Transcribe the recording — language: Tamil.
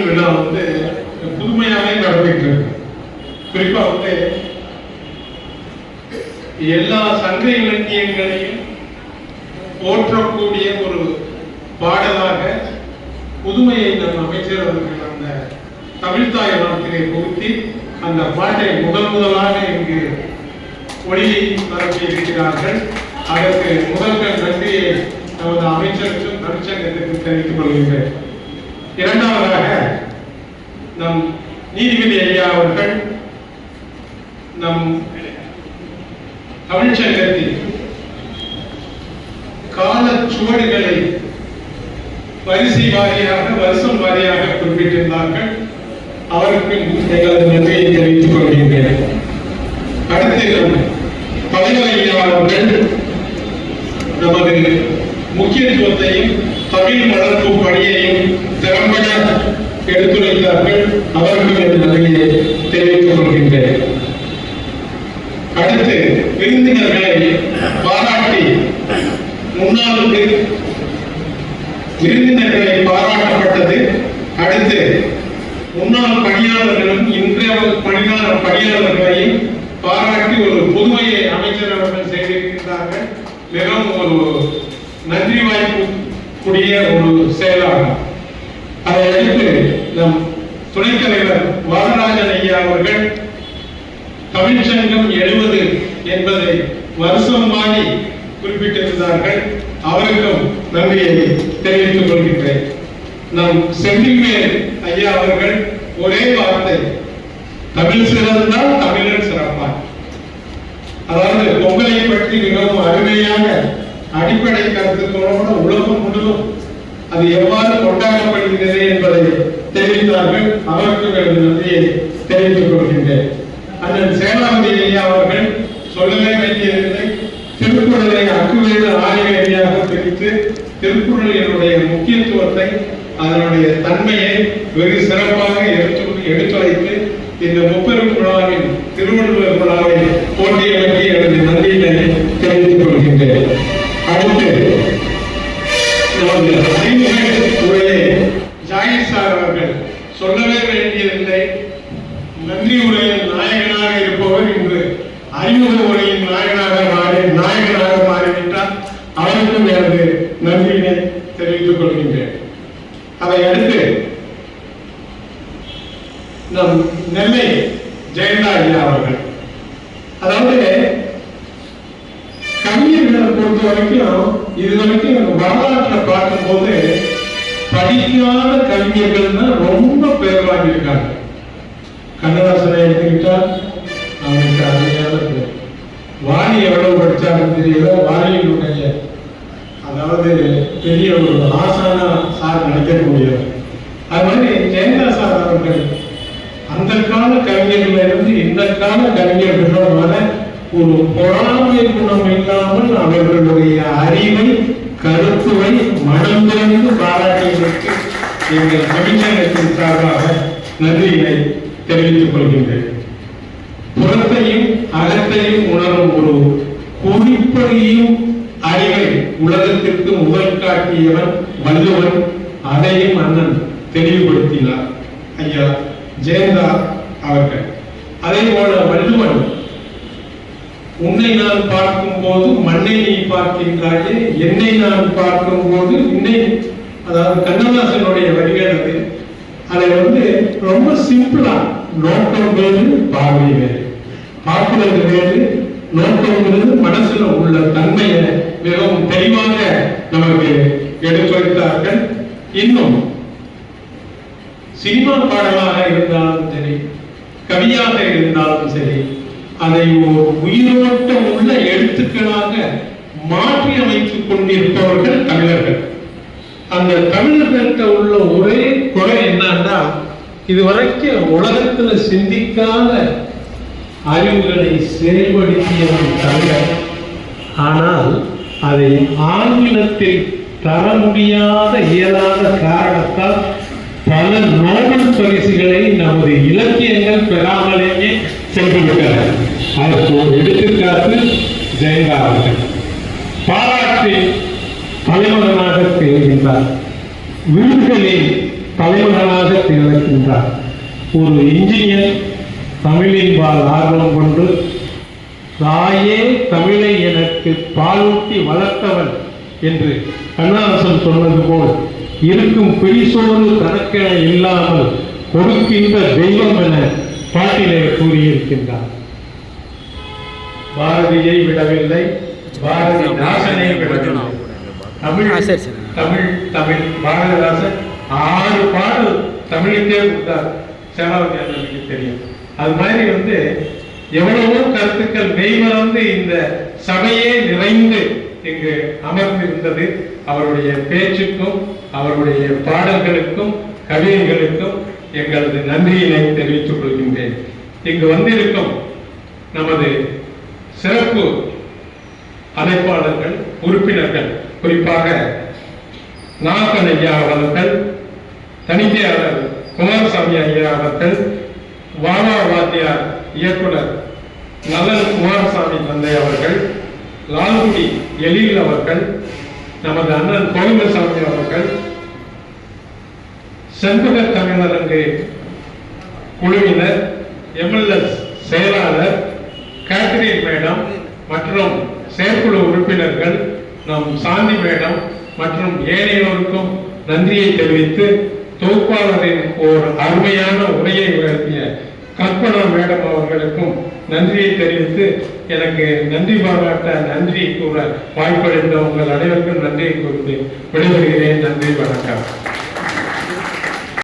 விழா வந்து புதுமையாவே நடந்துட்டு இருக்கு. குறிப்பா வந்து எல்லா சங்க இலக்கியங்களையும் போற்றக்கூடிய ஒரு பாடலாக புதுமையை நம் அமைச்சர் அவர்கள் அந்த தமிழ்த்தாய் வார்த்தையை பொருத்தி அந்த பாட்டை முதலாக இங்கு ஒளியை பரப்பி இருக்கிறார்கள். அதற்கு முதல்கள் நன்றியை நமது அமைச்சருக்கும் தமிழ்ச்சங்கத்திற்கும் தெரிவித்துக் கொள்கின்றேன். இரண்டாவதாக நம் நீதிபதி ஐயா அவர்கள் நம் தமிழ்ச்சங்கத்தின் கால சுவடுகளை வரிசை வாரியாக வருஷம் வாரியாக குறிப்பிட்டிருந்தார்கள். அவருக்கு எங்களது நன்றியை தெரிவித்துக் கொள்கின்றேன். அடுத்து தலைவர் ஐயா அவர்கள் நமது முக்கியத்துவத்தையும் தமிழ் வளர்ப்பு பணியையும் திறம்பட எடுத்துரைத்தார்கள். அவருக்கு எனது நன்றியை தெரிவித்துக் கொள்கின்றேன். அடுத்து விருந்தினர்களை பாராட்டி முன்னாள் விருந்தினர்களை பாராட்டப்பட்டது. அடுத்து முன்னாள் பணியாளர்களும் இன்றைய பணியாளர்களையும் பாராட்டி ஒரு புதுமையை அமைச்சர் அவர்கள் செய்திருக்கிறார்கள். மிகவும் ஒரு நன்றி வாய்ப்பு கூடிய ஒரு செயலாகும். அதை அடுத்து நம் துணைத் தலைவர் வரராஜன் ஐயா அவர்கள் தமிழ்ச்சங்கம் 70 என்பதை வருஷம் மாறி குறிப்பிட்டிருந்தார்கள். அவருக்கும் நன்றியை தெரிவித்துக் கொள்கின்றேன். நம் செந்தில்வேல் ஐயா அவர்கள் ஒரே வார்த்தை, தமிழ் சிறந்தால் தமிழர் சிறப்பார். அதாவது பொங்கலை பற்றி மிகவும் அருமையாக அடிப்படை கருத்துக்களோடு உலகம் முழுவதும் அது எவ்வாறு கொண்டாடப்படுகிறது என்பதை தெரிவித்தார்கள். அவருக்கும் எனது நன்றியை தெரிவித்துக் கொள்கின்றேன். அண்ணன் சேனாபதி ஐயா அவர்கள் சொல்லவே வேண்டியதில்லை. திருக்குறளை அக்குவேறு ஆய்வேரியாக பிரித்து திருக்குறளினுடைய முக்கியத்துவத்தை அதனுடைய தன்மையை வெகு சிறப்பாக எடுத்துரைத்து இந்த முப்பெரும் விழாவின் திருவள்ளுவர் விழாவை போட்டியமைக்கு எனது நன்றியினை தெரிவித்துக் கொள்கின்றேன். அடுத்து நமது அறிமுக உரையை ஜாயிர் சார் அவர்கள் சொல்லவே வேண்டியதில்லை. நன்றி உரையின் நாயகனாக இருப்பவர் இன்று அறிமுக உரையின் நாயகனாக மாறிவிட்டார். அவருக்கும் எனது நன்றியினை தெரிவித்துக் கொள்கின்றேன். அதை அடுத்து நம் நெல்லை ஜெயந்தா ஐயா அவர்கள், அதாவது கவிஞர்களை பொறுத்த வரைக்கும் இதுவரைக்கும் வரலாற்றை பார்க்கும் போது படிக்காத கவிஞர்கள் தான் ரொம்ப பேர் வாங்கியிருக்காங்க. கண்ணதாசனை எடுத்துக்கிட்டா அவனுக்கு அருமையான பேர். வாணி எவ்வளவு படிச்சாலும் தெரியல. வாணியினுடைய அதாவது பெரிய ஒரு ஆசானா சார் நினைக்க முடியாது. அது மாதிரி ஜெயந்தா சார் அவர்கள் அந்த கால கவிஞர்கள் இருந்து இந்த கால கவிஞர்கள் வர ஒரு பொறாமை குணம் இல்லாமல் அவர்களுடைய அறிவை கருத்துவை மனம் திறந்து பாராட்டியதற்கு எங்கள் தமிழ்ச்சங்கத்தின் சார்பாக நன்றியினை தெரிவித்துக் கொள்கின்றேன். புறத்தையும் அகத்தையும் உணரும் ஒரு குறிப்பையும் அறிவை உலகத்திற்கு முதல் காட்டியவன் வள்ளுவன். அதையும் அண்ணன் தெளிவுபடுத்தினார் ஐயா ஜெயந்தா அவர்கள். அதே போல வள்ளுவன் உன்னை நான் பார்க்கும் போது மண்ணை நீ பார்க்கின்றாயே, என்னை நான் பார்க்கும் போது இன்னை, அதாவது கண்ணதாசனுடைய வரிகள் அது. அதை ரொம்ப சிம்பிளா நோக்கம் வேறு பார்வை வேறு, பார்க்கிறது வேறு, நோக்கங்கிறது மனசுல உள்ள தன்மையை மிகவும் தெளிவாக நமக்கு எடுத்துரைத்தார்கள். இன்னும் சினிமா பாடலாக இருந்தாலும் சரி, கவியாக இருந்தாலும் சரி, அதை ஒரு உயிரோட்டம் உள்ள எழுத்துக்களாக மாற்றி அமைத்துக் கொண்டிருப்பவர்கள் தமிழர்கள். அந்த தமிழர்கள்ட்ட உள்ள ஒரே குறை என்னன்னா, இதுவரைக்கும் உலகத்துல சிந்திக்காத அறிவுகளை செயல்படுத்தியவன் தமிழர். ஆனால் அதை ஆங்கிலத்தில் தர முடியாத இயலாத காரணத்தால் பல நோபல் பரிசுகளை நமது இலக்கியங்கள் பெறாமலேயே சென்றுவிட்டார்கள். அதற்கு ஒரு எடுத்துக்காட்டு ஜெயந்தா அவர்கள். பாராட்டி தலைமகனாக திகழ்கின்றார். வீடுகளில் தலைமகனாக திகழ இருக்கின்றார். ஒரு இன்ஜினியர் தமிழின்பால் ஆர்வம் கொண்டு தாயே தமிழை எனக்கு பாலூட்டி வளர்த்தவன் என்று கண்ணதாசன் சொன்னது போல் இருக்கும் பிடிசோறு தனக்கென இல்லாமல் கொடுக்கின்ற தெய்வம் என பாட்டிலே கூறியிருக்கின்றார். பாரதியை விடவில்லை, பாரதிதாசனை விடவில்லை. தமிழ் தமிழ் தமிழ் பாரதிதாசன் 6 பாடு தமிழுக்கே கொடுத்தார். சேனாவதி தெரியும். அது மாதிரி எவ்வளவோ கருத்துக்கள் மெய்மறந்து இந்த சபையே நிறைந்து இங்கு அமர்ந்திருந்தது. அவருடைய பேச்சுக்கும் அவருடைய பாடல்களுக்கும் கவிதைகளுக்கும் எங்களது நன்றியினை தெரிவித்துக் கொள்கின்றேன். இங்கு வந்திருக்கும் நமது சிறப்பு அழைப்பாளர்கள், உறுப்பினர்கள், குறிப்பாக நாகன் ஐயா அவர்கள், தணிக்கையாளர் குமாரசாமி ஐயா அவர்கள், வானா வாத்தியார் இயக்குனர் நலன் குமாரசாமி தந்தை அவர்கள், லால்குடி எழில் அவர்கள், நமது அண்ணன் கோவிந்தசாமி அவர்கள், செண்பக தமிழரங்கு குழுவினர், எம்எல்எஸ் செயலாளர் கேத்ரின் மேடம் மற்றும் செயற்குழு உறுப்பினர்கள், நம் சாந்தி மேடம் மற்றும் ஏனையோருக்கும் நன்றியை தெரிவித்து, தொகுப்பாளரின் ஓர் அருமையான உரையை வழங்கிய கற்பனா மேடம் அவர்களுக்கும் நன்றியை தெரிவித்து, எனக்கு நன்றி பாராட்ட நன்றி கூற வாய்ப்பளித்த உங்கள் அனைவருக்கும் நன்றியை கூறி விடைபெறுகிறேன். நன்றி, வணக்கம்.